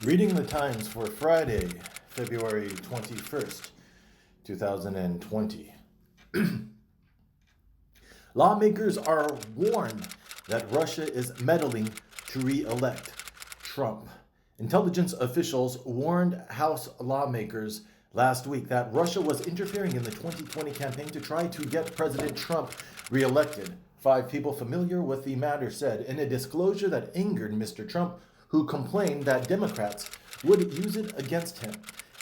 Reading the Times for Friday, February 21st, 2020. Lawmakers are warned that Russia is meddling to re-elect Trump. Intelligence officials warned House lawmakers last week that Russia was interfering in the 2020 campaign to try to get President Trump re-elected. 5 people familiar with the matter said in a disclosure that angered Mr. Trump, who complained that Democrats would use it against him.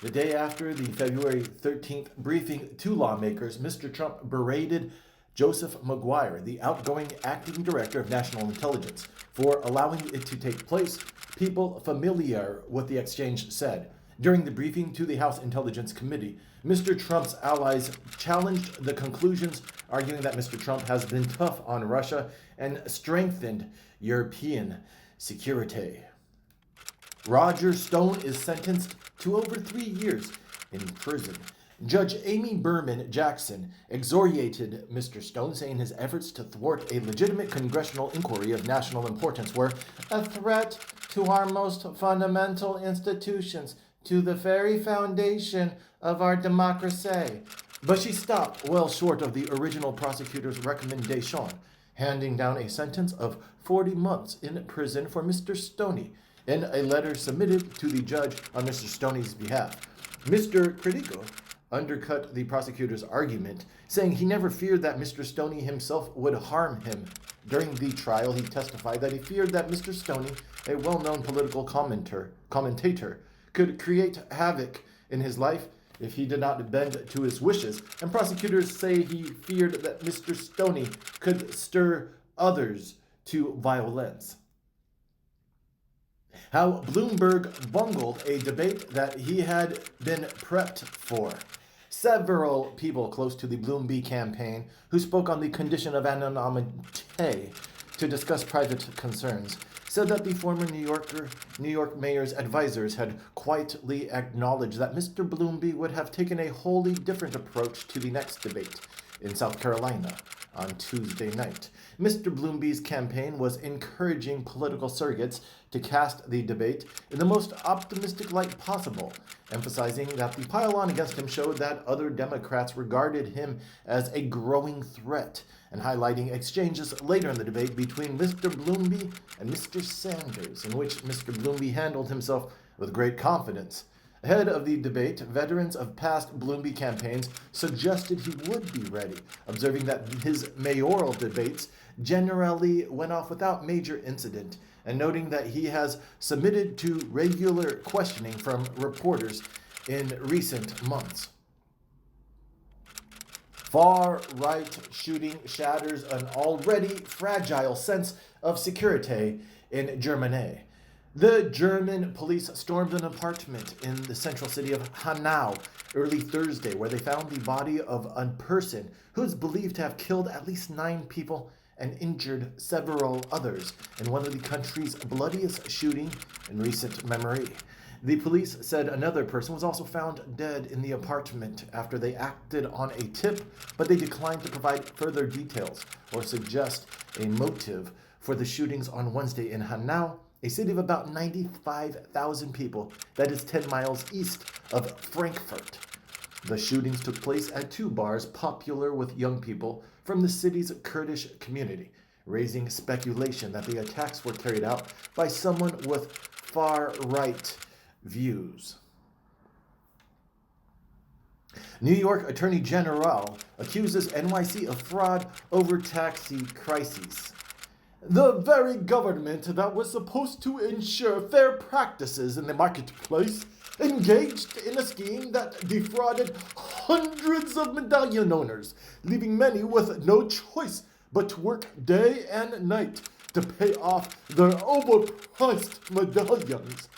The day after the February 13th briefing to lawmakers, Mr. Trump berated Joseph Maguire, the outgoing acting director of national intelligence, for allowing it to take place. People familiar with the exchange said. During the briefing to the House Intelligence Committee, Mr. Trump's allies challenged the conclusions, arguing that Mr. Trump has been tough on Russia and strengthened European security. Roger Stone is sentenced to over 3 years in prison. Judge Amy Berman Jackson exonerated Mr. Stone, saying his efforts to thwart a legitimate congressional inquiry of national importance were a threat to our most fundamental institutions, to the very foundation of our democracy. But she stopped well short of the original prosecutor's recommendation, handing down a sentence of 40 months in prison for Mr. Stoney. In a letter submitted to the judge on Mr. Stoney's behalf, Mr. Critico undercut the prosecutor's argument, saying he never feared that Mr. Stoney himself would harm him. During the trial, he testified that he feared that Mr. Stoney, a well-known political commentator, could create havoc in his life if he did not bend to his wishes, and prosecutors say he feared that Mr. Stoney could stir others to violence. How Bloomberg bungled a debate that he had been prepped for. Several people close to the Bloomberg campaign who spoke on the condition of anonymity to discuss private concerns said that the former New York mayor's advisors had quietly acknowledged that Mr. Bloomberg would have taken a wholly different approach to the next debate in South Carolina on Tuesday night. Mr. Bloomberg's campaign was encouraging political surrogates to cast the debate in the most optimistic light possible, emphasizing that the pile-on against him showed that other Democrats regarded him as a growing threat, and highlighting exchanges later in the debate between Mr. Bloomberg and Mr. Sanders, in which Mr. Bloomberg handled himself with great confidence. Ahead of the debate, veterans of past Bloomberg campaigns suggested he would be ready, observing that his mayoral debates generally went off without major incident, and noting that he has submitted to regular questioning from reporters in recent months. Far-right shooting shatters an already fragile sense of security in Germany. The German police stormed an apartment in the central city of Hanau early Thursday, where they found the body of a person who is believed to have killed at least 9 people and injured several others in one of the country's bloodiest shooting in recent memory. The police said another person was also found dead in the apartment after they acted on a tip, but they declined to provide further details or suggest a motive for the shootings on Wednesday in Hanau, a city of about 95,000 people that is 10 miles east of Frankfurt. The shootings took place at 2 bars popular with young people from the city's Kurdish community, raising speculation that the attacks were carried out by someone with far-right views. New York Attorney General accuses NYC of fraud over taxi crises. The very government that was supposed to ensure fair practices in the marketplace engaged in a scheme that defrauded hundreds of medallion owners, leaving many with no choice but to work day and night to pay off their overpriced medallions.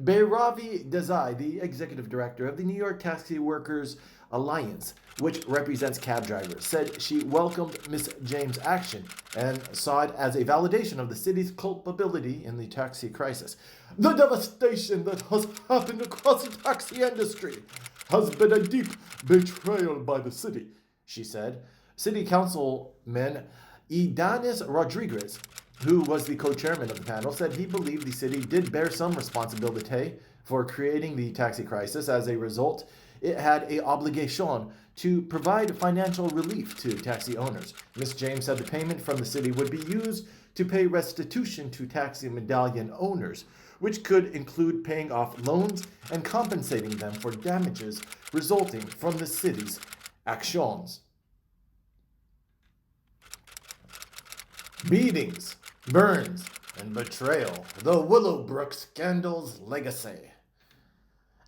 Bhairavi Desai, the executive director of the New York Taxi Workers Alliance, which represents cab drivers, said she welcomed Ms. James' action and saw it as a validation of the city's culpability in the taxi crisis. The devastation that has happened across the taxi industry has been a deep betrayal by the city, she said. City Councilman Idanis Rodriguez, who was the co-chairman of the panel, said he believed the city did bear some responsibility for creating the taxi crisis. As a result, it had an obligation to provide financial relief to taxi owners. Ms. James said the payment from the city would be used to pay restitution to taxi medallion owners, which could include paying off loans and compensating them for damages resulting from the city's actions. Beatings, burns, and betrayal. The Willowbrook scandal's legacy.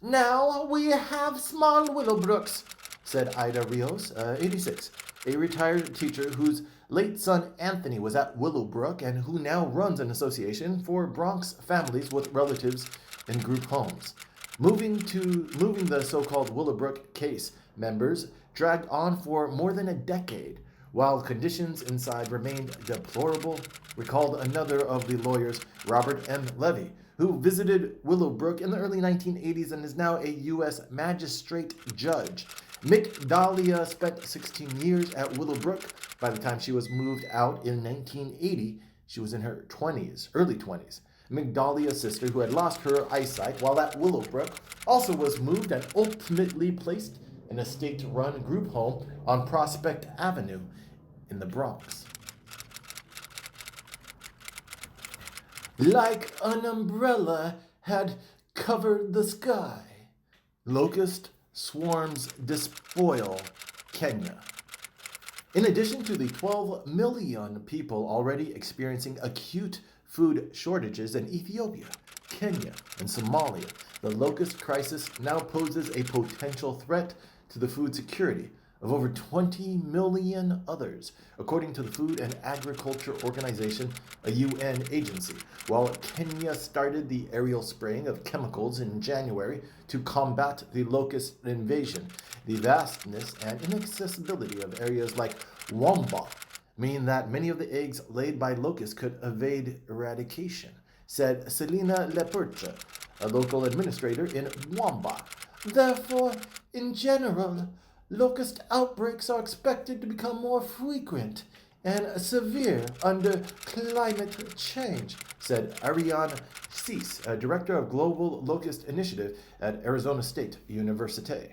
Now we have small Willowbrooks, said Ida Rios, 86, a retired teacher whose late son Anthony was at Willowbrook and who now runs an association for Bronx families with relatives in group homes. Moving the so-called Willowbrook case, members dragged on for more than a decade while conditions inside remained deplorable, recalled another of the lawyers, Robert M. Levy, who visited Willowbrook in the early 1980s and is now a U.S. magistrate judge. Mick Dahlia spent 16 years at Willowbrook. By the time she was moved out in 1980, she was in her early 20s. Mick Dahlia's sister, who had lost her eyesight while at Willowbrook, also was moved and ultimately placed in a state-run group home on Prospect Avenue in the Bronx. Like an umbrella had covered the sky. Locust swarms despoil Kenya. In addition to the 12 million people already experiencing acute food shortages in Ethiopia, Kenya, and Somalia, the locust crisis now poses a potential threat to the food security of over 20 million others, according to the Food and Agriculture Organization, a UN agency. While Kenya started the aerial spraying of chemicals in January to combat the locust invasion, the vastness and inaccessibility of areas like Wamba mean that many of the eggs laid by locusts could evade eradication, said Selina Lepercha, a local administrator in Wamba. Therefore, in general, locust outbreaks are expected to become more frequent and severe under climate change, said Ariane Cease, a director of Global Locust Initiative at Arizona State University.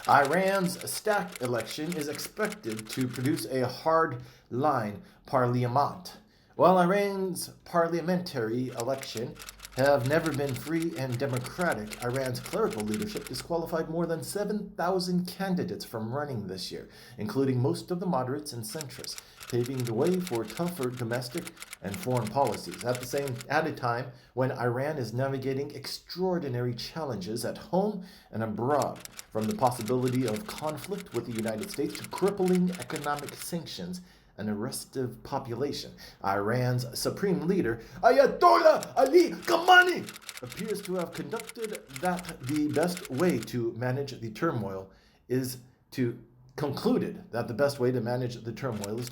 Iran's stacked election is expected to produce a hardline parliament. While Iran's parliamentary election have never been free and democratic, Iran's clerical leadership disqualified more than 7,000 candidates from running this year, including most of the moderates and centrists, paving the way for tougher domestic and foreign policies. At a time when Iran is navigating extraordinary challenges at home and abroad, from the possibility of conflict with the United States to crippling economic sanctions and a restive population. Iran's supreme leader, Ayatollah Ali Khamenei, appears to have concluded that the best way to manage the turmoil is to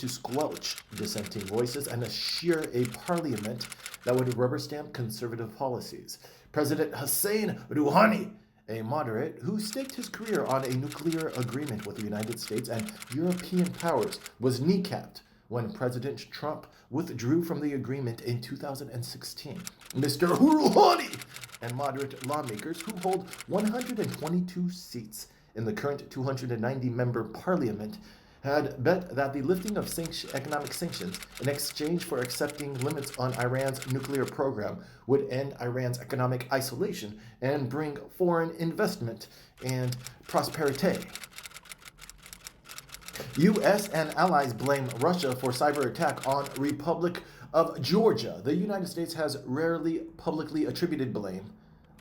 squelch dissenting voices and assure a parliament that would rubber stamp conservative policies. President Hussein Rouhani, a moderate who staked his career on a nuclear agreement with the United States and European powers, was kneecapped when President Trump withdrew from the agreement in 2016. Mr. Rouhani and moderate lawmakers who hold 122 seats in the current 290-member parliament had bet that the lifting of economic sanctions in exchange for accepting limits on Iran's nuclear program would end Iran's economic isolation and bring foreign investment and prosperity. U.S. and allies blame Russia for cyberattack on Republic of Georgia. The United States has rarely publicly attributed blame,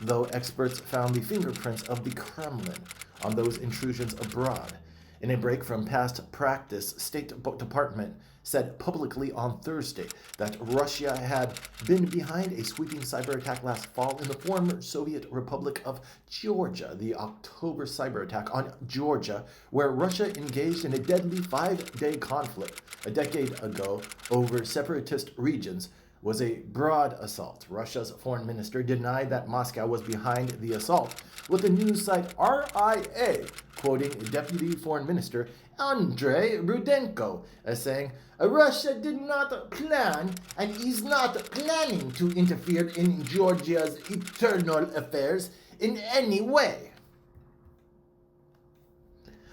though experts found the fingerprints of the Kremlin on those intrusions abroad. In a break from past practice, State Department said publicly on Thursday that Russia had been behind a sweeping cyber attack last fall in the former Soviet Republic of Georgia, the October cyber attack on Georgia, where Russia engaged in a deadly 5-day conflict a decade ago over separatist regions, was a broad assault. Russia's foreign minister denied that Moscow was behind the assault, with the news site RIA quoting Deputy Foreign Minister Andrei Rudenko as saying, Russia did not plan and is not planning to interfere in Georgia's internal affairs in any way.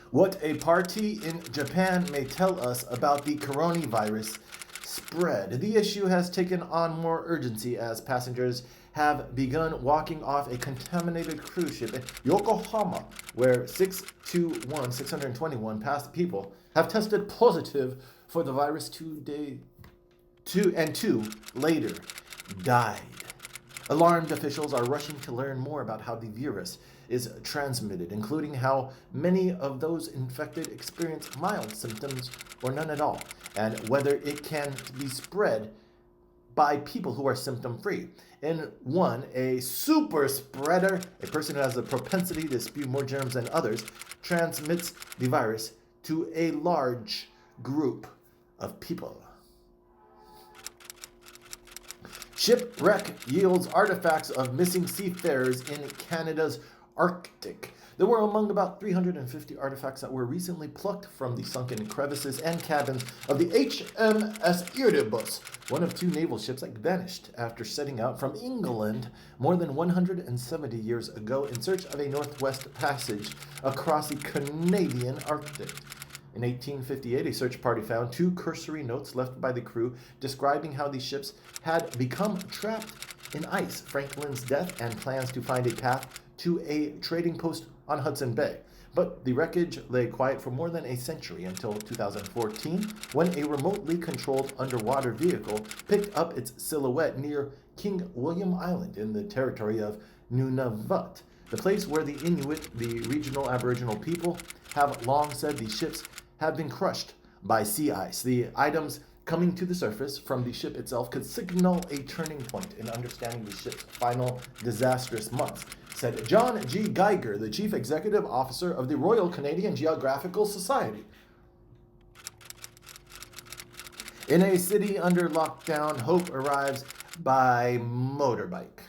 What a party in Japan may tell us about the coronavirus spread. The issue has taken on more urgency as passengers have begun walking off a contaminated cruise ship in Yokohama, where 621 past people have tested positive for the virus 2 days, and 2 later died. Alarmed officials are rushing to learn more about how the virus is transmitted, including how many of those infected experience mild symptoms or none at all, and whether it can be spread by people who are symptom-free. In one, a super spreader, a person who has a propensity to spew more germs than others, transmits the virus to a large group of people. Shipwreck yields artifacts of missing seafarers in Canada's Arctic. There were among about 350 artifacts that were recently plucked from the sunken crevices and cabins of the HMS Erebus, one of 2 naval ships that vanished after setting out from England more than 170 years ago in search of a northwest passage across the Canadian Arctic. In 1858, a search party found 2 cursory notes left by the crew describing how the ships had become trapped in ice, Franklin's death, and plans to find a path to a trading post on Hudson Bay. But the wreckage lay quiet for more than a century until 2014, when a remotely controlled underwater vehicle picked up its silhouette near King William Island in the territory of Nunavut, the place where the Inuit, the regional Aboriginal people, have long said the ships have been crushed by sea ice. The items coming to the surface from the ship itself could signal a turning point in understanding the ship's final disastrous months, said John G. Geiger, the Chief Executive Officer of the Royal Canadian Geographical Society. In a city under lockdown, hope arrives by motorbike.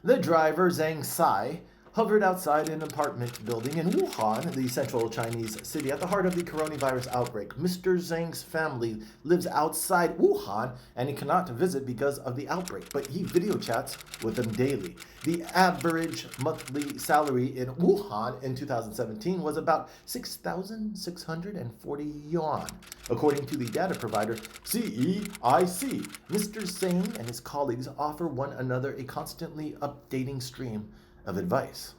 The driver, Zhang Sai, hovered outside an apartment building in Wuhan, the central Chinese city at the heart of the coronavirus outbreak. Mr. Zhang's family lives outside Wuhan and he cannot visit because of the outbreak, but he video chats with them daily. The average monthly salary in Wuhan in 2017 was about 6,640 yuan, according to the data provider CEIC. Mr. Zhang and his colleagues offer one another a constantly updating stream of advice.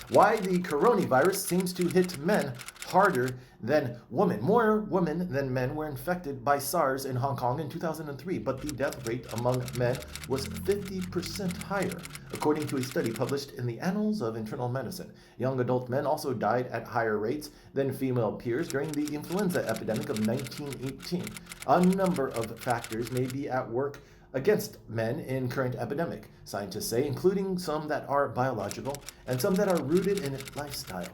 Why the coronavirus seems to hit men harder than women. More women than men were infected by SARS in Hong Kong in 2003, but the death rate among men was 50% higher, according to a study published in the Annals of Internal Medicine. Young adult men also died at higher rates than female peers during the influenza epidemic of 1918. A number of factors may be at work against men in current epidemic, scientists say, including some that are biological and some that are rooted in lifestyle.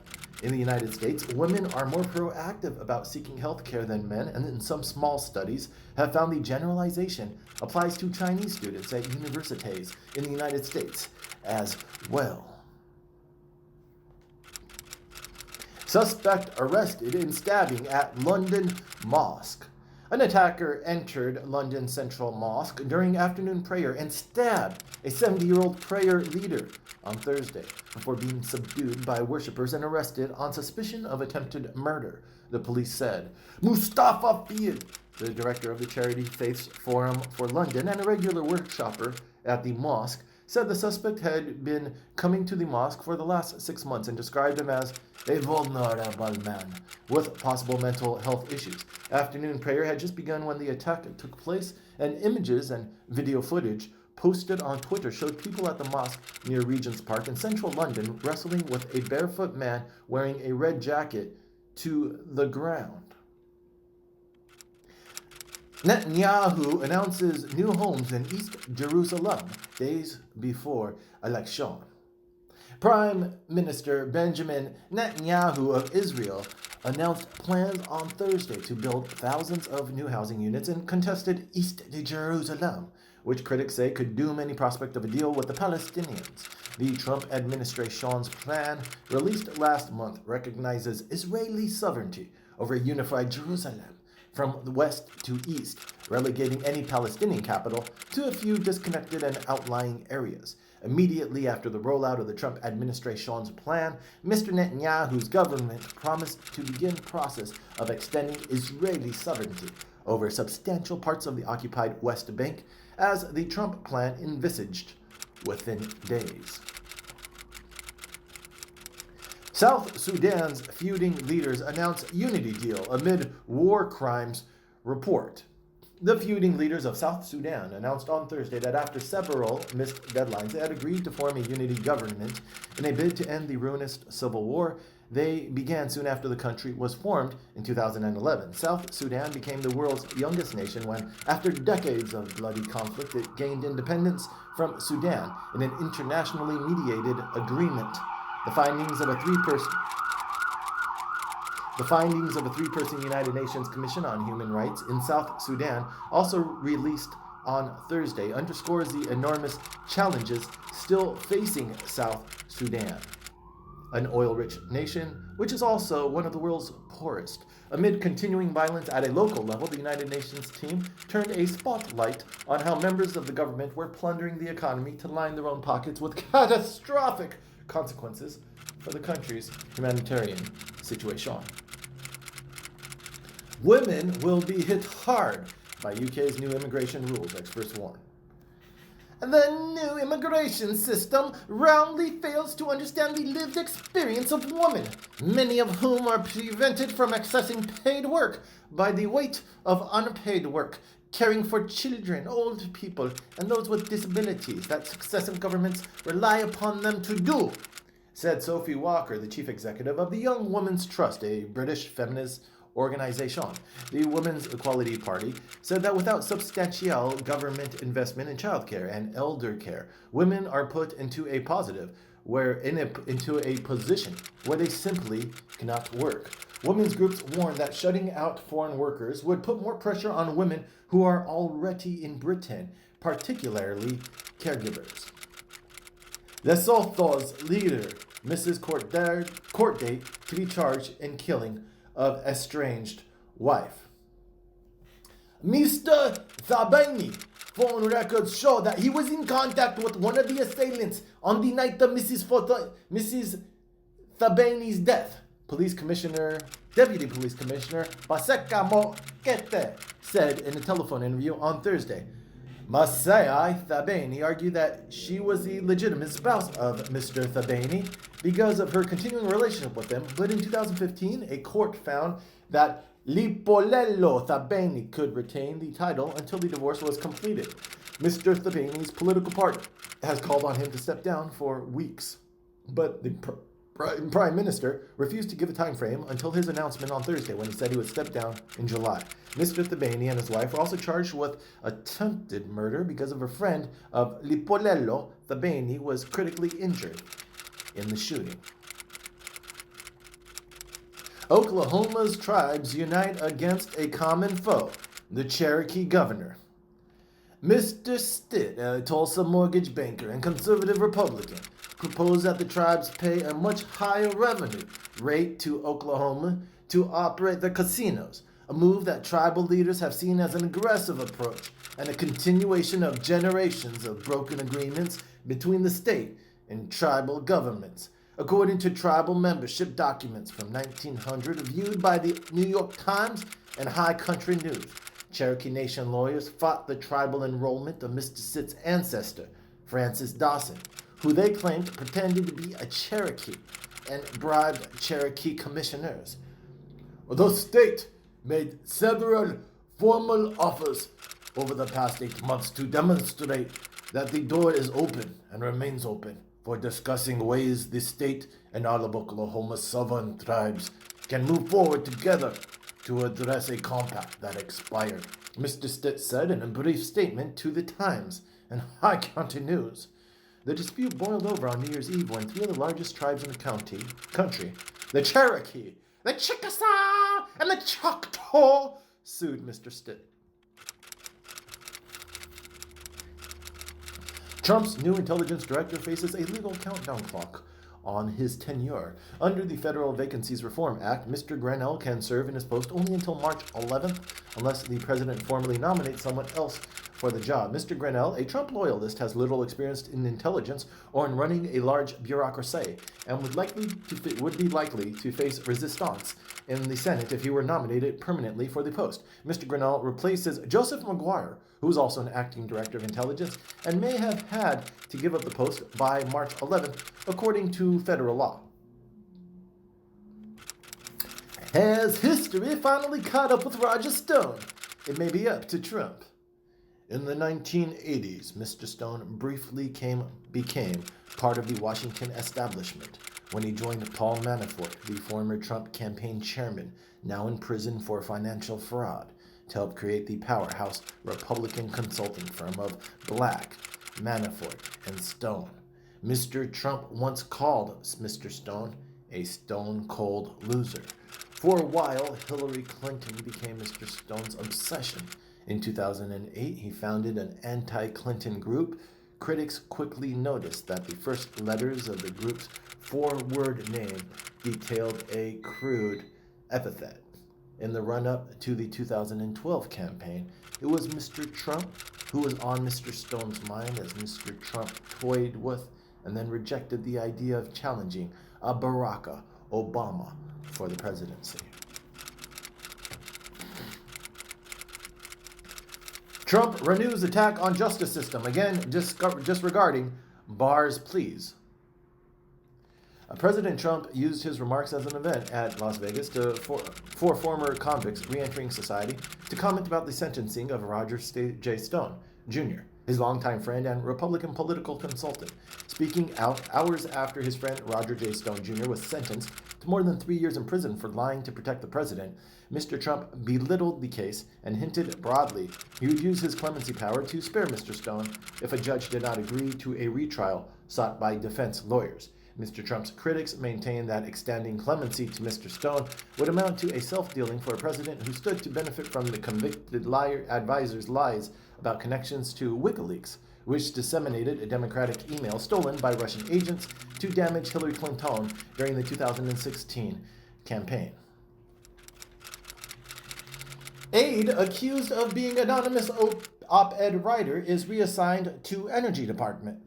In the United States, women are more proactive about seeking health care than men, and in some small studies have found the generalization applies to Chinese students at universities in the United States as well. Suspect arrested in stabbing at London mosque. An attacker entered London Central Mosque during afternoon prayer and stabbed a 70-year-old prayer leader on Thursday before being subdued by worshippers and arrested on suspicion of attempted murder, the police said. Mustafa Field, the director of the charity Faiths Forum for London and a regular workshopper at the mosque, said the suspect had been coming to the mosque for the last 6 months and described him as a vulnerable man with possible mental health issues. Afternoon prayer had just begun when the attack took place, and images and video footage posted on Twitter showed people at the mosque near Regent's Park in central London wrestling with a barefoot man wearing a red jacket to the ground. Netanyahu announces new homes in East Jerusalem days before election. Prime Minister Benjamin Netanyahu of Israel announced plans on Thursday to build thousands of new housing units in contested East Jerusalem, which critics say could doom any prospect of a deal with the Palestinians. The Trump administration's plan, released last month, recognizes Israeli sovereignty over a unified Jerusalem from the west to east, relegating any Palestinian capital to a few disconnected and outlying areas. Immediately after the rollout of the Trump administration's plan, Mr. Netanyahu's government promised to begin the process of extending Israeli sovereignty over substantial parts of the occupied West Bank, as the Trump plan envisaged, within days. South Sudan's feuding leaders announce unity deal amid war crimes report. The feuding leaders of South Sudan announced on Thursday that after several missed deadlines, they had agreed to form a unity government in a bid to end the ruinous civil war they began soon after the country was formed in 2011. South Sudan became the world's youngest nation when, after decades of bloody conflict, it gained independence from Sudan in an internationally mediated agreement. The findings of a three-person United Nations Commission on Human Rights in South Sudan, also released on Thursday, underscores the enormous challenges still facing South Sudan, an oil-rich nation which is also one of the world's poorest. Amid continuing violence at a local level, the United Nations team turned a spotlight on how members of the government were plundering the economy to line their own pockets, with catastrophic consequences for the country's humanitarian situation. Women will be hit hard by UK's new immigration rules, experts warn. The new immigration system roundly fails to understand the lived experience of women, many of whom are prevented from accessing paid work by the weight of unpaid work, caring for children, old people, and those with disabilities that successive governments rely upon them to do, said Sophie Walker, the chief executive of the Young Women's Trust, a British feminist organization. The Women's Equality Party said that without substantial government investment in childcare and elder care, women are put into a position where they simply cannot work. Women's groups warn that shutting out foreign workers would put more pressure on women who are already in Britain, particularly caregivers. Lesotho's leader, Mrs. Court date to be charged in killing of estranged wife. Mr. Thabani phone records show that he was in contact with one of the assailants on the night of Mrs. Thabani's death. Deputy Police Commissioner Baseka Mokete said in a telephone interview on Thursday. Masai Thabani argued that she was the legitimate spouse of Mr. Thabani because of her continuing relationship with him, but in 2015, a court found that Lipolelo Thabani could retain the title until the divorce was completed. Mr. Thabani's political party has called on him to step down for weeks, but the Prime Minister refused to give a time frame until his announcement on Thursday, when he said he would step down in July. Mr. Thabani and his wife were also charged with attempted murder because of a friend of Lipolelo Thabani was critically injured in the shooting. Oklahoma's tribes unite against a common foe, the Cherokee governor. Mr. Stitt, a Tulsa mortgage banker and conservative Republican, proposed that the tribes pay a much higher revenue rate to Oklahoma to operate the casinos, a move that tribal leaders have seen as an aggressive approach and a continuation of generations of broken agreements between the state and tribal governments. According to tribal membership documents from 1900 viewed by the New York Times and High Country News, Cherokee Nation lawyers fought the tribal enrollment of Mr. Stitt's ancestor, Francis Dawson, who they claimed pretended to be a Cherokee and bribed Cherokee commissioners. The state made several formal offers over the past 8 months to demonstrate that the door is open and remains open for discussing ways the state and all of Oklahoma's southern tribes can move forward together to address a compact that expired, Mr. Stitt said in a brief statement to the Times and High County News. The dispute boiled over on New Year's Eve when three of the largest tribes in the country, the Cherokee, the Chickasaw, and the Choctaw, sued Mr. Stitt. Trump's new intelligence director faces a legal countdown clock on his tenure. Under the Federal Vacancies Reform Act, Mr. Grenell can serve in his post only until March 11th, unless the president formally nominates someone else for the job. Mr. Grenell, a Trump loyalist, has little experience in intelligence or in running a large bureaucracy, and would be likely to face resistance in the Senate if he were nominated permanently for the post. Mr. Grenell replaces Joseph McGuire, who is also an acting director of intelligence, and may have had to give up the post by March 11th, according to federal law. Has history finally caught up with Roger Stone? It may be up to Trump. In the 1980s, Mr. Stone briefly became part of the Washington establishment when he joined Paul Manafort, the former Trump campaign chairman, now in prison for financial fraud, to help create the powerhouse Republican consulting firm of Black, Manafort, and Stone. Mr. Trump once called Mr. Stone a stone-cold loser. For a while, Hillary Clinton became Mr. Stone's obsession. In 2008, he founded an anti-Clinton group. Critics quickly noticed that the first letters of the group's four-word name detailed a crude epithet. In the run-up to the 2012 campaign, it was Mr. Trump who was on Mr. Stone's mind as Mr. Trump toyed with and then rejected the idea of challenging Barack Obama for the presidency. Trump renews attack on justice system, again disregarding Barr's pleas. President Trump used his remarks as an event at Las Vegas for former convicts re-entering society to comment about the sentencing of Roger J. Stone, Jr., his longtime friend and Republican political consultant. Speaking out hours after his friend Roger J. Stone, Jr. was sentenced to more than 3 years in prison for lying to protect the president, Mr. Trump belittled the case and hinted broadly he would use his clemency power to spare Mr. Stone if a judge did not agree to a retrial sought by defense lawyers. Mr. Trump's critics maintain that extending clemency to Mr. Stone would amount to a self-dealing for a president who stood to benefit from the convicted liar advisor's lies about connections to WikiLeaks, which disseminated a Democratic email stolen by Russian agents to damage Hillary Clinton during the 2016 campaign. Aide accused of being anonymous op-ed writer is reassigned to Energy Department.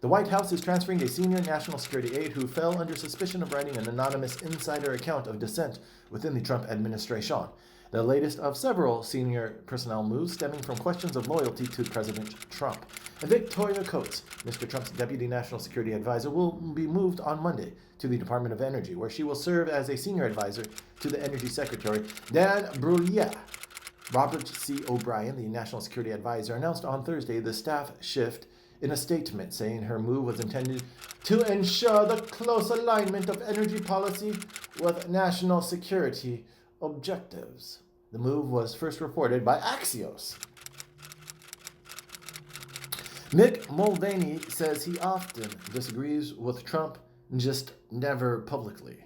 The White House is transferring a senior national security aide who fell under suspicion of writing an anonymous insider account of dissent within the Trump administration. The latest of several senior personnel moves stemming from questions of loyalty to President Trump. And Victoria Coates, Mr. Trump's deputy national security advisor, will be moved on Monday to the Department of Energy, where she will serve as a senior advisor to the Energy Secretary, Dan Bruglia. Robert C. O'Brien, the national security advisor, announced on Thursday the staff shift in a statement, saying her move was intended to ensure the close alignment of energy policy with national security objectives. The move was first reported by Axios. Mick Mulvaney says he often disagrees with Trump, just never publicly.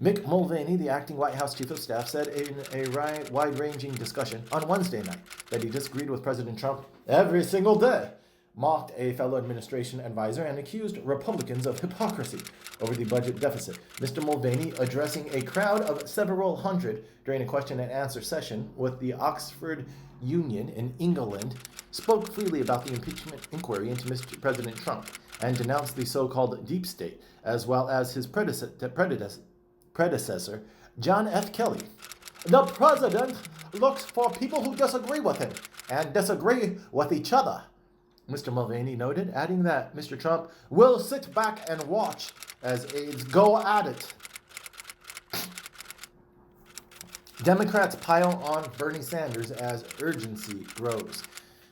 Mick Mulvaney, the acting White House chief of staff, said in a wide-ranging discussion on Wednesday night that he disagreed with President Trump every single day, mocked a fellow administration advisor, and accused Republicans of hypocrisy over the budget deficit. Mr. Mulvaney, addressing a crowd of several hundred during a question and answer session with the Oxford Union in England, spoke freely about the impeachment inquiry into Mr. President Trump and denounced the so-called deep state, as well as his predecessor, John F. Kelly. The president looks for people who disagree with him and disagree with each other, Mr. Mulvaney noted, adding that Mr. Trump will sit back and watch as aides go at it. Democrats pile on Bernie Sanders as urgency grows.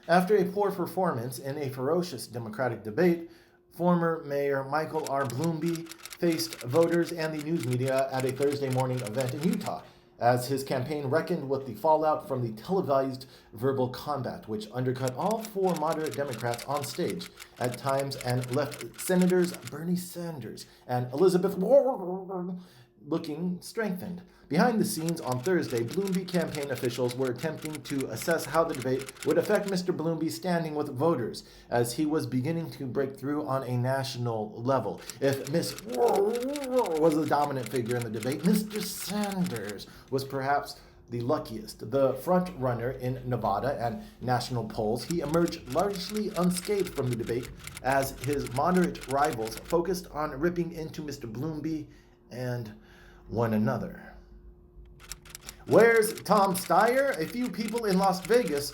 After a poor performance in a ferocious Democratic debate, former Mayor Michael R. Bloomby faced voters and the news media at a Thursday morning event in Utah, as his campaign reckoned with the fallout from the televised verbal combat, which undercut all four moderate Democrats on stage at times and left Senators Bernie Sanders and Elizabeth Warren looking strengthened. Behind the scenes on Thursday, Bloomby campaign officials were attempting to assess how the debate would affect Mr. Bloomby's standing with voters, as he was beginning to break through on a national level. If Ms. was the dominant figure in the debate, Mr. Sanders was perhaps the luckiest. The front runner in Nevada and national polls, he emerged largely unscathed from the debate as his moderate rivals focused on ripping into Mr. Bloomby and one another. Where's Tom Steyer? A few people in Las Vegas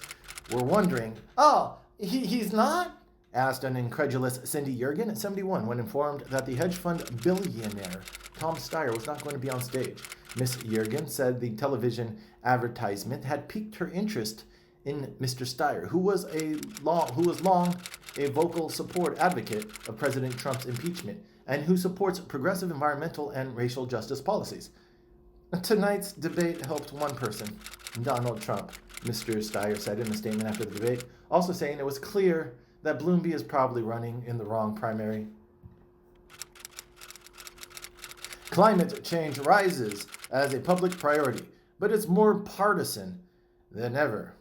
were wondering. Oh, he's not? Asked an incredulous Cindy Yergin, 71, when informed that the hedge fund billionaire Tom Steyer was not going to be on stage. Miss Yergin said the television advertisement had piqued her interest in Mr. Steyer, who was long a vocal support advocate of President Trump's impeachment and who supports progressive environmental and racial justice policies. Tonight's debate helped one person, Donald Trump, Mr. Steyer said in a statement after the debate, also saying it was clear that Bloomby is probably running in the wrong primary. Climate change rises as a public priority, but it's more partisan than ever.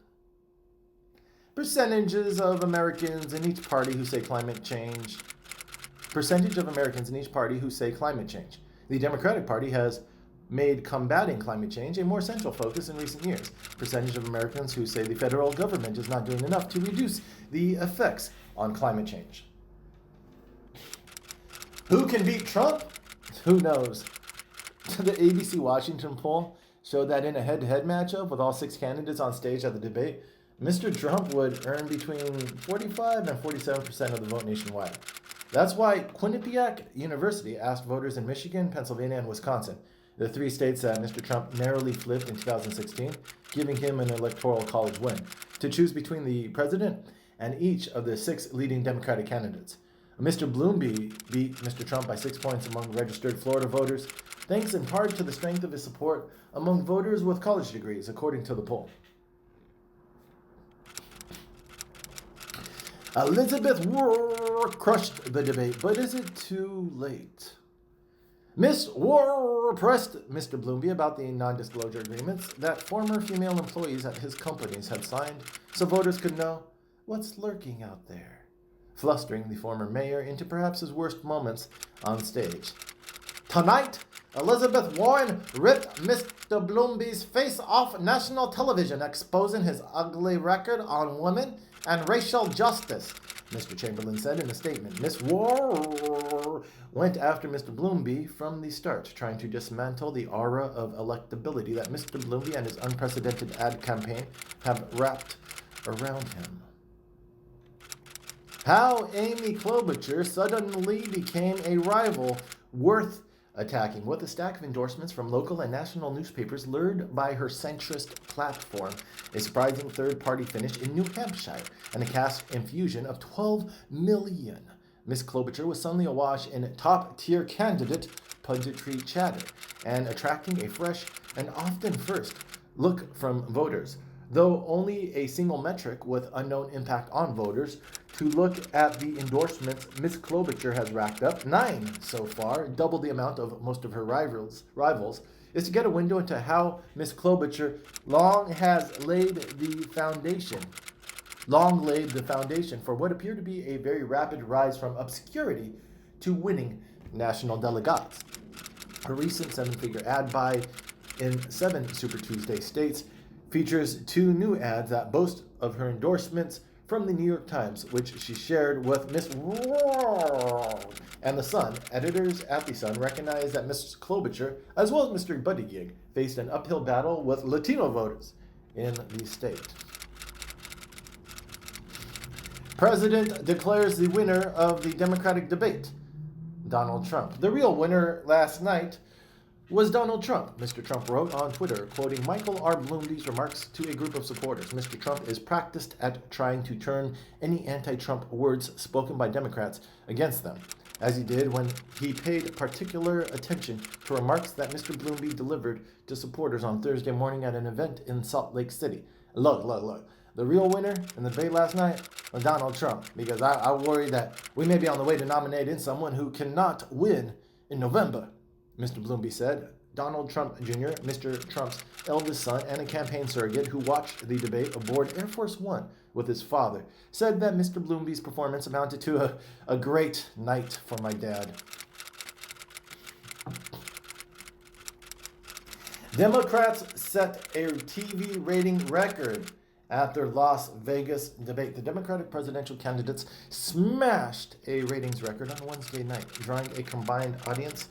Percentage of Americans in each party who say climate change. The Democratic Party has made combating climate change a more central focus in recent years. Percentage of Americans who say the federal government is not doing enough to reduce the effects on climate change. Who can beat Trump? Who knows? The ABC Washington poll showed that in a head-to-head matchup with all six candidates on stage at the debate, Mr. Trump would earn between 45 and 47% of the vote nationwide. That's why Quinnipiac University asked voters in Michigan, Pennsylvania, and Wisconsin, the three states that Mr. Trump narrowly flipped in 2016, giving him an electoral college win, to choose between the president and each of the six leading Democratic candidates. Mr. Bloomby beat Mr. Trump by 6 points among registered Florida voters, thanks in part to the strength of his support among voters with college degrees, according to the poll. Elizabeth Warren crushed the debate, but is it too late? Miss Warren pressed Mr. Bloomby about the non-disclosure agreements that former female employees at his companies had signed so voters could know what's lurking out there, flustering the former mayor into perhaps his worst moments on stage. Tonight, Elizabeth Warren ripped Mr. Bloomby's face off national television, exposing his ugly record on women and racial justice, Mr. Chamberlain said in a statement. Miss Warren went after Mr. Bloomby from the start, trying to dismantle the aura of electability that Mr. Bloomby and his unprecedented ad campaign have wrapped around him. How Amy Klobuchar suddenly became a rival worth attacking, with a stack of endorsements from local and national newspapers lured by her centrist platform, a surprising third-party finish in New Hampshire, and a cash infusion of $12 million. Miss Klobuchar was suddenly awash in top-tier candidate punditry chatter and attracting a fresh and often first look from voters, though only a single metric with unknown impact on voters. To look at the endorsements Miss Klobuchar has racked up, 9 so far, double the amount of most of her rivals, is to get a window into how Miss Klobuchar long laid the foundation for what appeared to be a very rapid rise from obscurity to winning national delegates. Her recent 7-figure ad buy in 7 Super Tuesday states features 2 new ads that boast of her endorsements from the New York Times, which she shared with Miss and The Sun. Editors at The Sun recognized that Ms. Klobuchar, as well as Mr. Buttigieg, faced an uphill battle with Latino voters in the state. President declares the winner of the Democratic debate, Donald Trump. The real winner last night was Donald Trump, Mr. Trump wrote on Twitter, quoting Michael R. Bloomberg's remarks to a group of supporters. Mr. Trump is practiced at trying to turn any anti-Trump words spoken by Democrats against them, as he did when he paid particular attention to remarks that Mr. Bloomberg delivered to supporters on Thursday morning at an event in Salt Lake City. Look. The real winner in the debate last night was Donald Trump, because I worry that we may be on the way to nominating someone who cannot win in November, Mr. Bloomberg said. Donald Trump Jr., Mr. Trump's eldest son and a campaign surrogate who watched the debate aboard Air Force One with his father, said that Mr. Bloomberg's performance amounted to a great night for my dad. Democrats set a TV rating record at their Las Vegas debate. The Democratic presidential candidates smashed a ratings record on Wednesday night, drawing a combined audience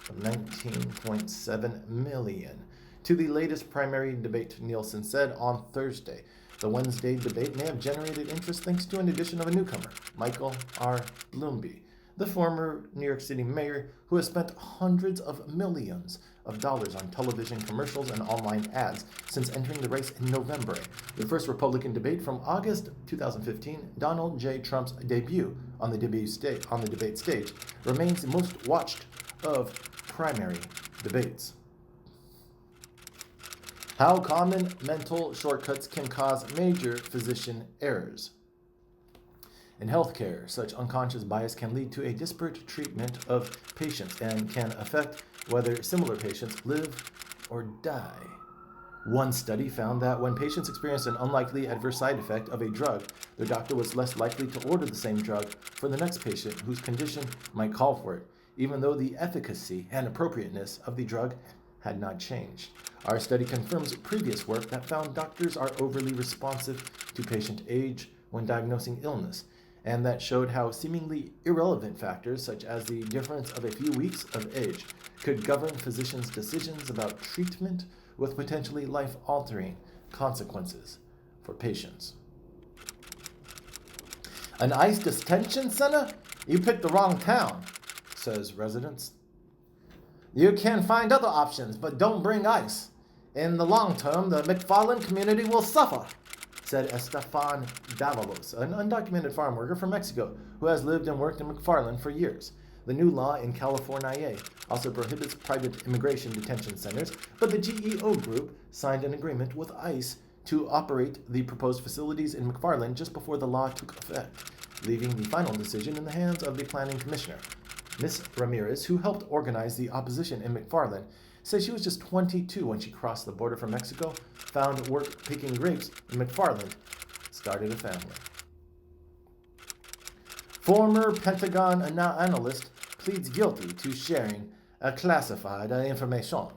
of 19.7 million. To the latest primary debate, Nielsen said on Thursday. The Wednesday debate may have generated interest thanks to an addition of a newcomer, Michael R. Bloomberg, the former New York City mayor who has spent hundreds of millions of dollars on television commercials and online ads since entering the race in November. The first Republican debate from August 2015, Donald J. Trump's debut on the debate stage, remains the most watched of primary debates. How common mental shortcuts can cause major physician errors. In healthcare, such unconscious bias can lead to a disparate treatment of patients and can affect whether similar patients live or die. One study found that when patients experienced an unlikely adverse side effect of a drug, their doctor was less likely to order the same drug for the next patient whose condition might call for it, even though the efficacy and appropriateness of the drug had not changed. Our study confirms previous work that found doctors are overly responsive to patient age when diagnosing illness, and that showed how seemingly irrelevant factors such as the difference of a few weeks of age could govern physicians' decisions about treatment with potentially life-altering consequences for patients. An ICE detention center? You picked the wrong town, says residents. You can find other options, but don't bring ICE. In the long term, the McFarland community will suffer, said Estefan Davalos, an undocumented farm worker from Mexico who has lived and worked in McFarland for years. The new law in California also prohibits private immigration detention centers, but the GEO group signed an agreement with ICE to operate the proposed facilities in McFarland just before the law took effect, leaving the final decision in the hands of the planning commissioner. Ms. Ramirez, who helped organize the opposition in McFarland, says she was just 22 when she crossed the border from Mexico, found work picking grapes in McFarland, started a family. Former Pentagon analyst pleads guilty to sharing classified information.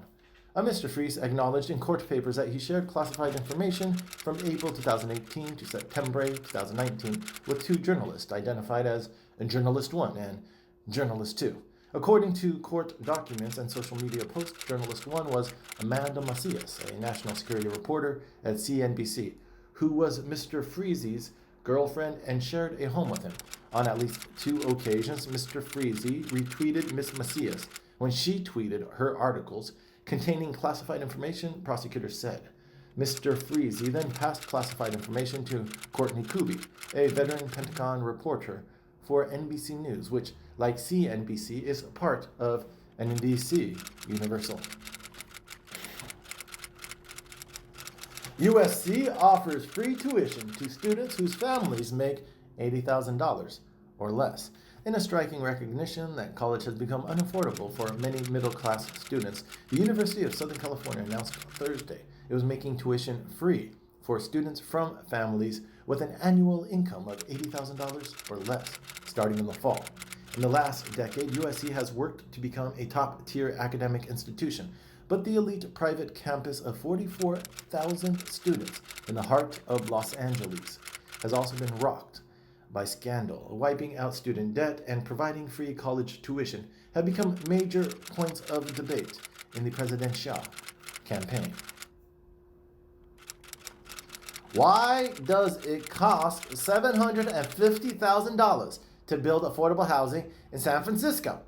Mr. Fries acknowledged in court papers that he shared classified information from April 2018 to September 2019 with two journalists identified as Journalist 1 and Journalist 2. According to court documents and social media posts, Journalist 1 was Amanda Macias, a national security reporter at CNBC, who was Mr. Freezy's girlfriend and shared a home with him. On at least two occasions, Mr. Freezy retweeted Ms. Macias when she tweeted her articles containing classified information, prosecutors said. Mr. Freezy then passed classified information to Courtney Kuby, a veteran Pentagon reporter for NBC News, which, like CNBC, is part of NBC Universal. USC offers free tuition to students whose families make $80,000 or less. In a striking recognition that college has become unaffordable for many middle-class students, the University of Southern California announced Thursday it was making tuition free for students from families with an annual income of $80,000 or less, starting in the fall. In the last decade, USC has worked to become a top-tier academic institution, but the elite private campus of 44,000 students in the heart of Los Angeles has also been rocked by scandal. Wiping out student debt and providing free college tuition have become major points of debate in the presidential campaign. Why does it cost $750,000 to build affordable housing in San Francisco?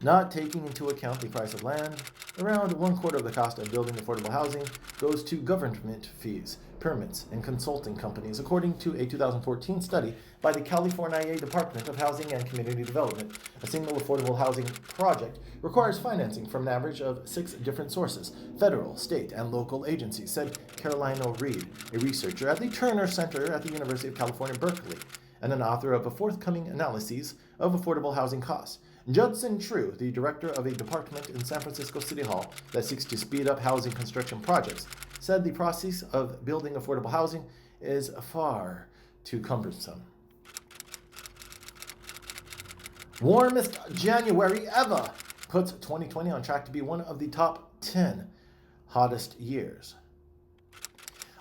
Not taking into account the price of land, around 1/4 of the cost of building affordable housing goes to government fees, permits, and consulting companies, according to a 2014 study by the California Department of Housing and Community Development. A single affordable housing project requires financing from an average of 6 different sources, federal, state, and local agencies, said Carolina Reed, a researcher at the Turner Center at the University of California, Berkeley, and an author of a forthcoming analysis of affordable housing costs. Judson True, the director of a department in San Francisco City Hall that seeks to speed up housing construction projects, said the process of building affordable housing is far too cumbersome. Warmest January ever puts 2020 on track to be one of the top 10 hottest years.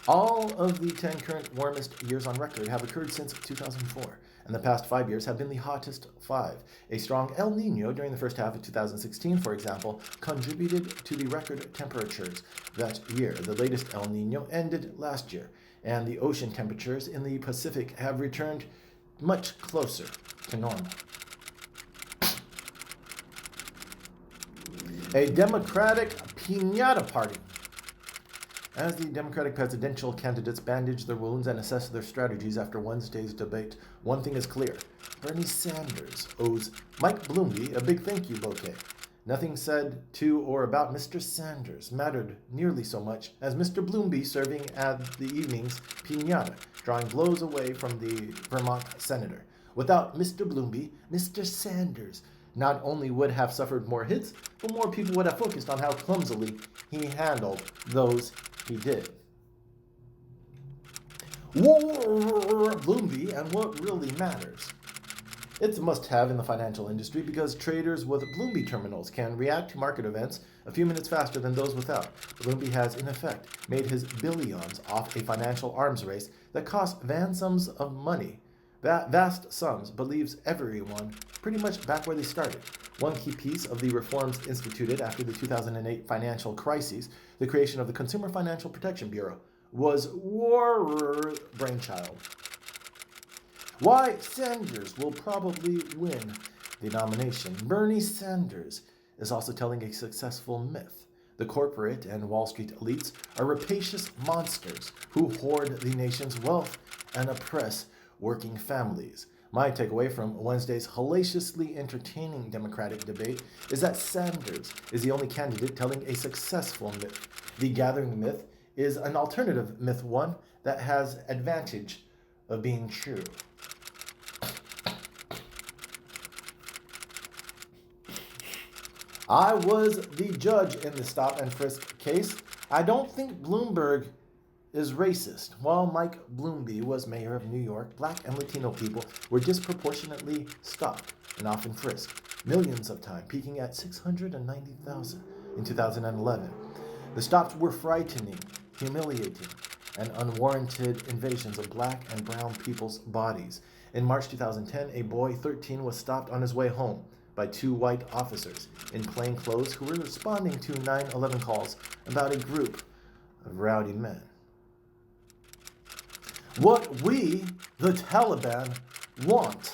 All of the 10 current warmest years on record have occurred since 2004, and the past 5 years have been the hottest 5. A strong El Nino during the first half of 2016, for example, contributed to the record temperatures that year. The latest El Nino ended last year, and the ocean temperatures in the Pacific have returned much closer to normal. A Democratic piñata party. As the Democratic presidential candidates bandage their wounds and assess their strategies after Wednesday's debate, one thing is clear. Bernie Sanders owes Mike Bloomberg a big thank you bouquet. Nothing said to or about Mr. Sanders mattered nearly so much as Mr. Bloomberg serving at the evening's piñata, drawing blows away from the Vermont senator. Without Mr. Bloomberg, Mr. Sanders not only would have suffered more hits, but more people would have focused on how clumsily he handled those he did. Bloomberg and what really matters. It's a must-have in the financial industry because traders with Bloomberg terminals can react to market events a few minutes faster than those without. Bloomberg has, in effect, made his billions off a financial arms race that costs vast sums of money. Vast sums, but leaves everyone pretty much back where they started. One key piece of the reforms instituted after the 2008 financial crisis, the creation of the Consumer Financial Protection Bureau, was Warren's brainchild. Why Sanders will probably win the nomination. Bernie Sanders is also telling a successful myth. The corporate and Wall Street elites are rapacious monsters who hoard the nation's wealth and oppress working families. My takeaway from Wednesday's hellaciously entertaining Democratic debate is that Sanders is the only candidate telling a successful myth. The gathering myth is an alternative myth, one that has advantage of being true. I was the judge in the stop and frisk case. I don't think Bloomberg is racist. While Mike Bloomberg was mayor of New York, Black and Latino people were disproportionately stopped and often frisked, millions of times, peaking at 690,000 in 2011. The stops were frightening, humiliating, and unwarranted invasions of Black and brown people's bodies. In March 2010, a boy 13 was stopped on his way home by 2 white officers in plain clothes who were responding to 9/11 calls about a group of rowdy men. What we, the Taliban, want.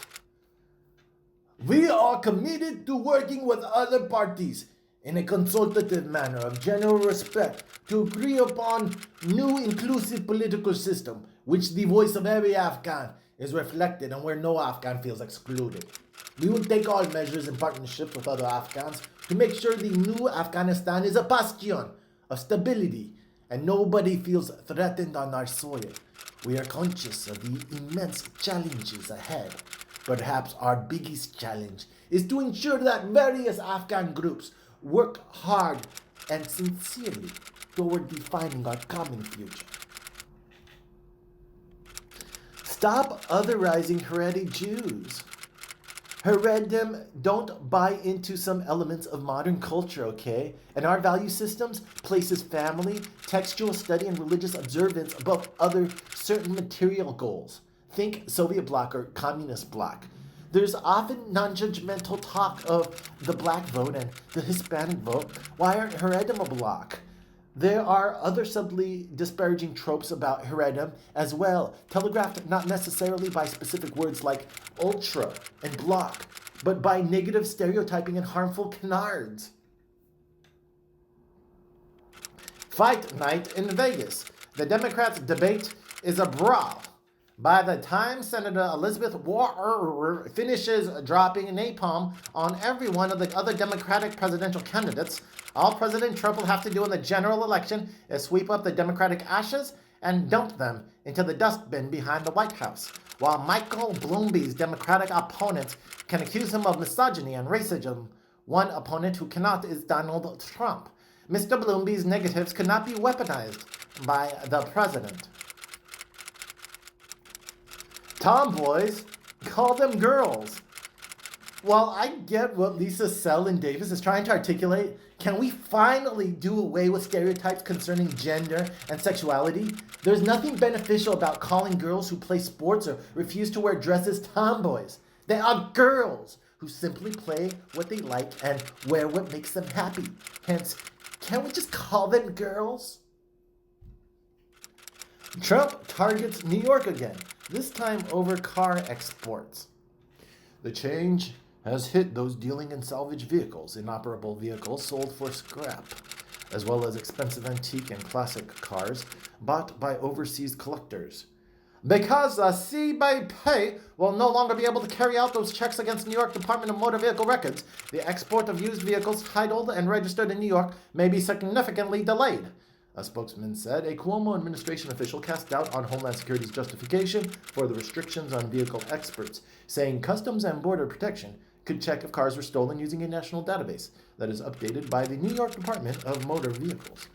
We are committed to working with other parties in a consultative manner of general respect to agree upon new inclusive political system, which the voice of every Afghan is reflected and where no Afghan feels excluded. We will take all measures in partnership with other Afghans to make sure the new Afghanistan is a bastion of stability and nobody feels threatened on our soil. We are conscious of the immense challenges ahead. Perhaps our biggest challenge is to ensure that various Afghan groups work hard and sincerely toward defining our common future. Stop otherizing Haredi Jews. Haredim don't buy into some elements of modern culture, okay? And our value systems places family, textual study, and religious observance above other certain material goals. Think Soviet bloc or communist bloc. There's often non-judgmental talk of the black vote and the Hispanic vote. Why aren't Haredim a bloc? There are other subtly disparaging tropes about Haredim as well, telegraphed not necessarily by specific words like ultra and bloc, but by negative stereotyping and harmful canards. Fight night in Vegas. The Democrats' debate is a brawl. By the time Senator Elizabeth Warren finishes dropping napalm on every one of the other Democratic presidential candidates, all President Trump will have to do in the general election is sweep up the Democratic ashes and dump them into the dustbin behind the White House, while Michael Bloomberg's Democratic opponents can accuse him of misogyny and racism. One opponent who cannot is Donald Trump. Mr. Bloomberg's negatives could not be weaponized by the president. Tomboys, call them girls. While I get what Lisa Selin-Davis is trying to articulate, can we finally do away with stereotypes concerning gender and sexuality? There's nothing beneficial about calling girls who play sports or refuse to wear dresses tomboys. They are girls who simply play what they like and wear what makes them happy. Hence, can't we just call them girls? Trump targets New York again, this time over car exports. The change has hit those dealing in salvage vehicles, inoperable vehicles sold for scrap, as well as expensive antique and classic cars bought by overseas collectors. Because the CBP will no longer be able to carry out those checks against New York Department of Motor Vehicle Records, the export of used vehicles titled and registered in New York may be significantly delayed. A spokesman said a Cuomo administration official cast doubt on Homeland Security's justification for the restrictions on vehicle exports, saying Customs and Border Protection could check if cars were stolen using a national database that is updated by the New York Department of Motor Vehicles.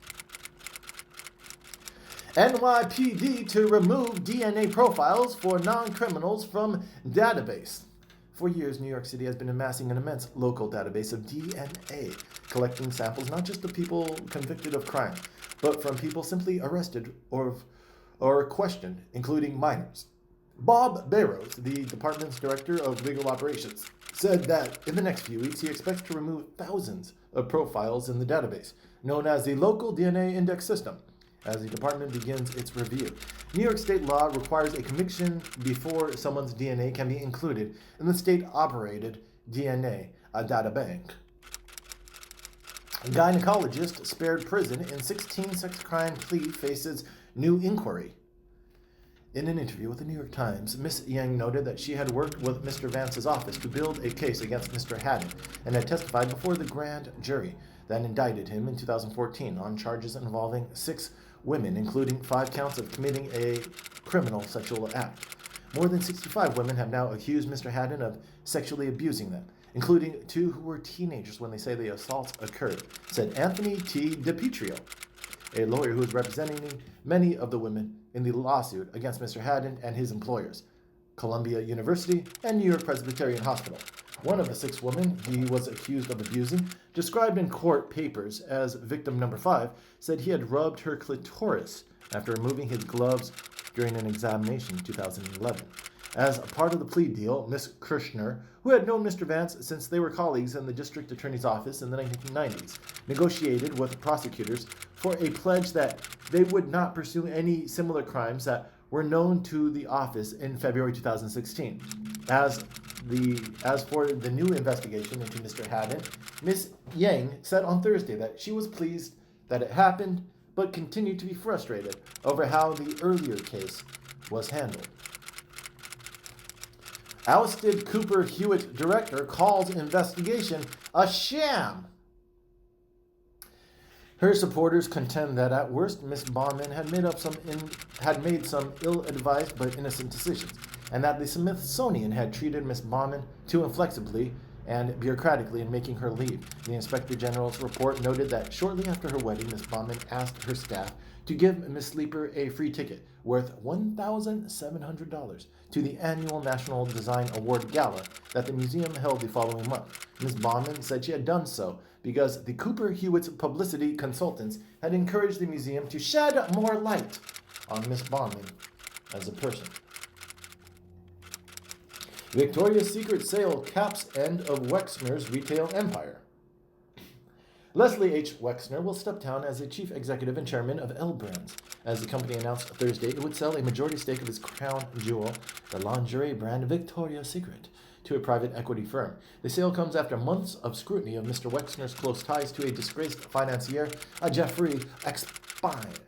NYPD to remove DNA profiles for non-criminals from database. For years, New York City has been amassing an immense local database of DNA, collecting samples not just of people convicted of crime, but from people simply arrested or questioned, including minors. Bob Barrows, the department's director of legal operations, said that in the next few weeks he expects to remove thousands of profiles in the database, known as the Local DNA Index System, as the department begins its review. New York state law requires a conviction before someone's DNA can be included in the state-operated DNA data bank. A gynecologist spared prison in 16 sex crime plea faces new inquiry. In an interview with the New York Times, Ms. Yang noted that she had worked with Mr. Vance's office to build a case against Mr. Haddon and had testified before the grand jury that indicted him in 2014 on charges involving 6 women, including 5 counts of committing a criminal sexual act. More than 65 women have now accused Mr. Haddon of sexually abusing them, including 2 who were teenagers when they say the assaults occurred, said Anthony T. DiPietro, a lawyer who is representing many of the women in the lawsuit against Mr. Haddon and his employers, Columbia University and New York Presbyterian Hospital. One of the 6 women he was accused of abusing, described in court papers as victim number 5, said he had rubbed her clitoris after removing his gloves during an examination in 2011. As a part of the plea deal, Ms. Kirshner, who had known Mr. Vance since they were colleagues in the district attorney's office in the 1990s, negotiated with prosecutors for a pledge that they would not pursue any similar crimes that were known to the office in February 2016. As for the new investigation into Mr. Haddon, Ms. Yang said on Thursday that she was pleased that it happened, but continued to be frustrated over how the earlier case was handled. Ousted Cooper Hewitt director calls investigation a sham. Her supporters contend that at worst, Ms. Baumann had made some ill-advised but innocent decisions, and that the Smithsonian had treated Ms. Baumann too inflexibly and bureaucratically in making her leave. The Inspector General's report noted that shortly after her wedding, Ms. Baumann asked her staff to give Ms. Sleeper a free ticket worth $1,700 to the annual National Design Award Gala that the museum held the following month. Ms. Baumann said she had done so because the Cooper Hewitt's publicity consultants had encouraged the museum to shed more light on Ms. Baumann as a person. Victoria's Secret sale caps end of Wexner's retail empire. Leslie H. Wexner will step down as the chief executive and chairman of L Brands, as the company announced Thursday it would sell a majority stake of its crown jewel, the lingerie brand Victoria's Secret, to a private equity firm. The sale comes after months of scrutiny of Mr. Wexner's close ties to a disgraced financier, Jeffrey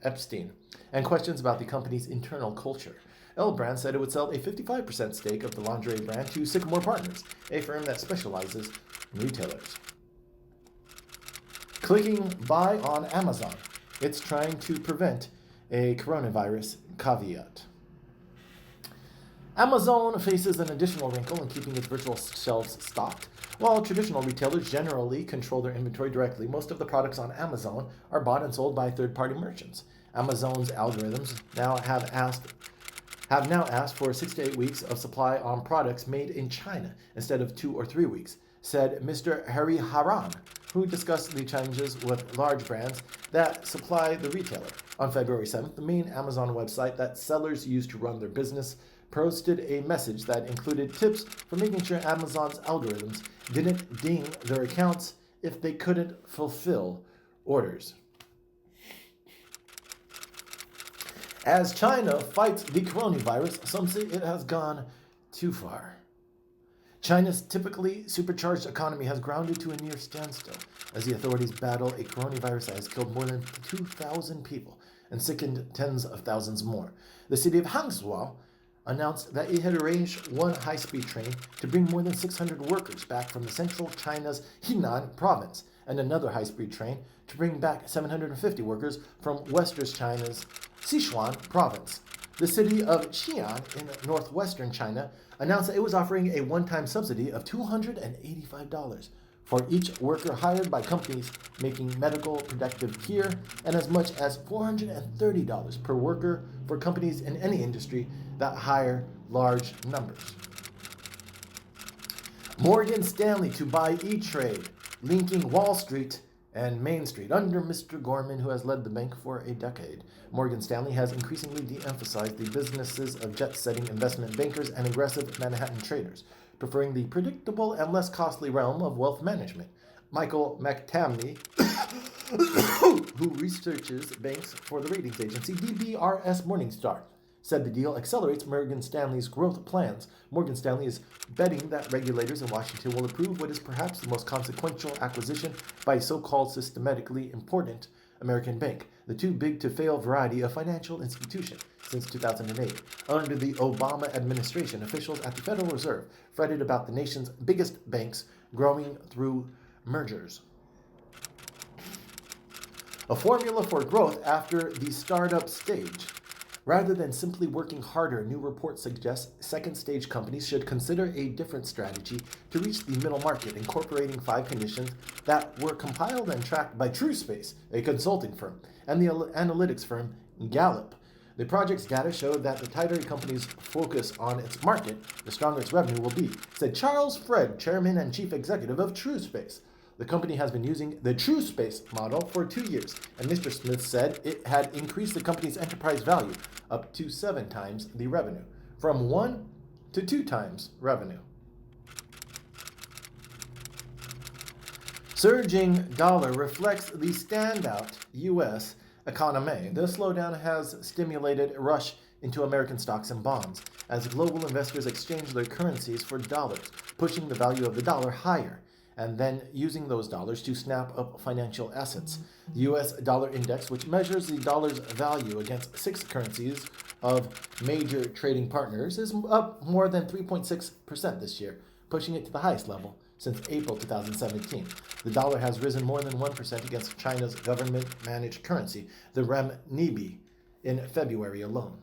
Epstein, and questions about the company's internal culture. L Brand said it would sell a 55% stake of the lingerie brand to Sycamore Partners, a firm that specializes in retailers. Clicking buy on Amazon. It's trying to prevent a coronavirus caveat. Amazon faces an additional wrinkle in keeping its virtual shelves stocked. While traditional retailers generally control their inventory directly, most of the products on Amazon are bought and sold by third-party merchants. Amazon's algorithms have now asked for 6 to 8 weeks of supply on products made in China instead of 2 or 3 weeks, said Mr. Hariharan, who discussed the challenges with large brands that supply the retailer. On February 7th, the main Amazon website that sellers use to run their business posted a message that included tips for making sure Amazon's algorithms didn't ding their accounts if they couldn't fulfill orders. As China fights the coronavirus, some say it has gone too far. China's typically supercharged economy has grounded to a near standstill as the authorities battle a coronavirus that has killed more than 2,000 people and sickened tens of thousands more. The city of Hangzhou announced that it had arranged one high-speed train to bring more than 600 workers back from the central China's Henan province, and another high-speed train to bring back 750 workers from western China's Sichuan province. The city of Xi'an in northwestern China announced that it was offering a one-time subsidy of $285 for each worker hired by companies making medical protective gear, and as much as $430 per worker for companies in any industry that hire large numbers. Morgan Stanley to buy E-Trade, linking Wall Street and Main Street under Mr. Gorman, who has led the bank for a decade. Morgan Stanley has increasingly de-emphasized the businesses of jet-setting investment bankers and aggressive Manhattan traders, preferring the predictable and less costly realm of wealth management. Michael McTamney, who researches banks for the ratings agency DBRS Morningstar, said the deal accelerates Morgan Stanley's growth plans. Morgan Stanley is betting that regulators in Washington will approve what is perhaps the most consequential acquisition by a so-called systematically important American bank, the too big to fail variety of financial institution. Since 2008, under the Obama administration, officials at the Federal Reserve fretted about the nation's biggest banks growing through mergers. A formula for growth after the startup stage. Rather than simply working harder, new report suggests second-stage companies should consider a different strategy to reach the middle market, incorporating 5 conditions that were compiled and tracked by TrueSpace, a consulting firm, and the analytics firm Gallup. The project's data showed that the tighter a company's focus on its market, the stronger its revenue will be, said Charles Fred, chairman and chief executive of TrueSpace. The company has been using the TrueSpace model for 2 years, and Mr. Smith said it had increased the company's enterprise value up to 7 times the revenue, from 1 to 2 times revenue. Surging dollar reflects the standout U.S. economy. The slowdown has stimulated a rush into American stocks and bonds as global investors exchange their currencies for dollars, pushing the value of the dollar higher, and then using those dollars to snap up financial assets. The U.S. dollar index, which measures the dollar's value against 6 currencies of major trading partners, is up more than 3.6% this year, pushing it to the highest level since April 2017. The dollar has risen more than 1% against China's government-managed currency, the renminbi, in February alone.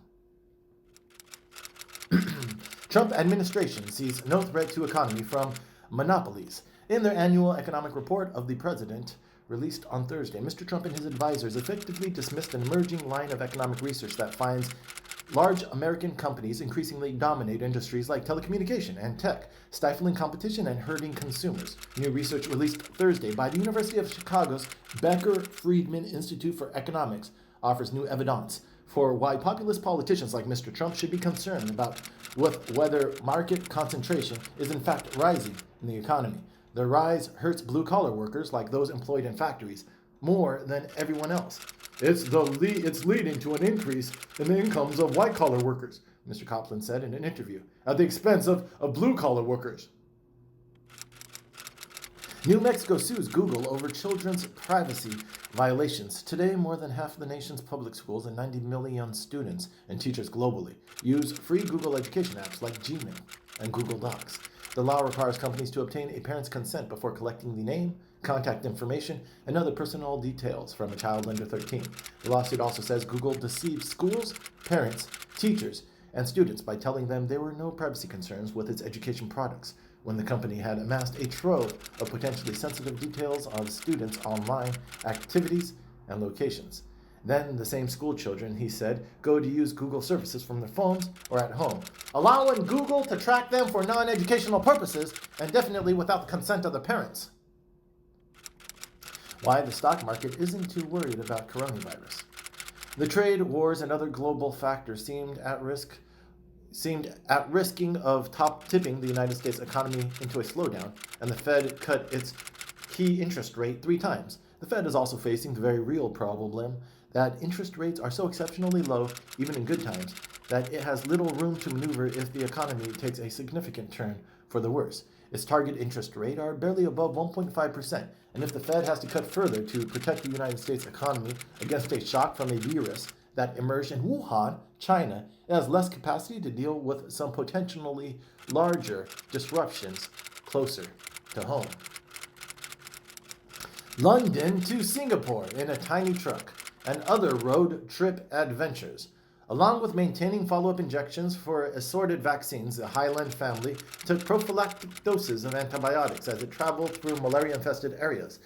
Trump administration sees no threat to economy from monopolies. In their annual economic report of the president, released on Thursday, Mr. Trump and his advisors effectively dismissed an emerging line of economic research that finds large American companies increasingly dominate industries like telecommunication and tech, stifling competition and hurting consumers. New research released Thursday by the University of Chicago's Becker-Friedman Institute for Economics offers new evidence for why populist politicians like Mr. Trump should be concerned about whether market concentration is in fact rising in the economy. The rise hurts blue-collar workers like those employed in factories more than everyone else. It's leading to an increase in the incomes of white-collar workers, Mr. Copland said in an interview, at the expense of blue-collar workers. New Mexico sues Google over children's privacy violations. Today, more than half of the nation's public schools and 90 million students and teachers globally use free Google education apps like Gmail and Google Docs. The law requires companies to obtain a parent's consent before collecting the name, contact information, and other personal details from a child under 13. The lawsuit also says Google deceived schools, parents, teachers, and students by telling them there were no privacy concerns with its education products, when the company had amassed a trove of potentially sensitive details of students' online activities and locations. Then the same school children, he said, go to use Google services from their phones or at home, allowing Google to track them for non-educational purposes and definitely without the consent of the parents. Why the stock market isn't too worried about coronavirus. The trade wars and other global factors seemed at risking of tipping the United States economy into a slowdown, and the Fed cut its key interest rate 3 times. The Fed is also facing the very real problem that interest rates are so exceptionally low, even in good times, that it has little room to maneuver if the economy takes a significant turn for the worse. Its target interest rate are barely above 1.5%, and if the Fed has to cut further to protect the United States economy against a shock from a virus that emerged in Wuhan, China, it has less capacity to deal with some potentially larger disruptions closer to home. London to Singapore in a tiny truck and other road trip adventures. Along with maintaining follow-up injections for assorted vaccines, the Highland family took prophylactic doses of antibiotics as it traveled through malaria-infested areas.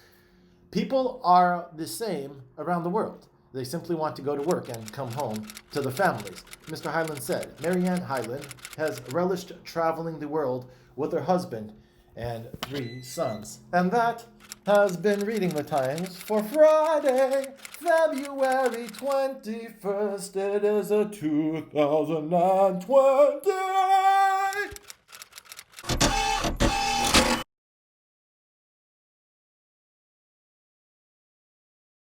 People are the same around the world. They simply want to go to work and come home to the families. Mr. Highland said, Marianne Highland has relished traveling the world with her husband and 3 sons. And that has been Reading the Times for Friday, February 21st. It is a 2020.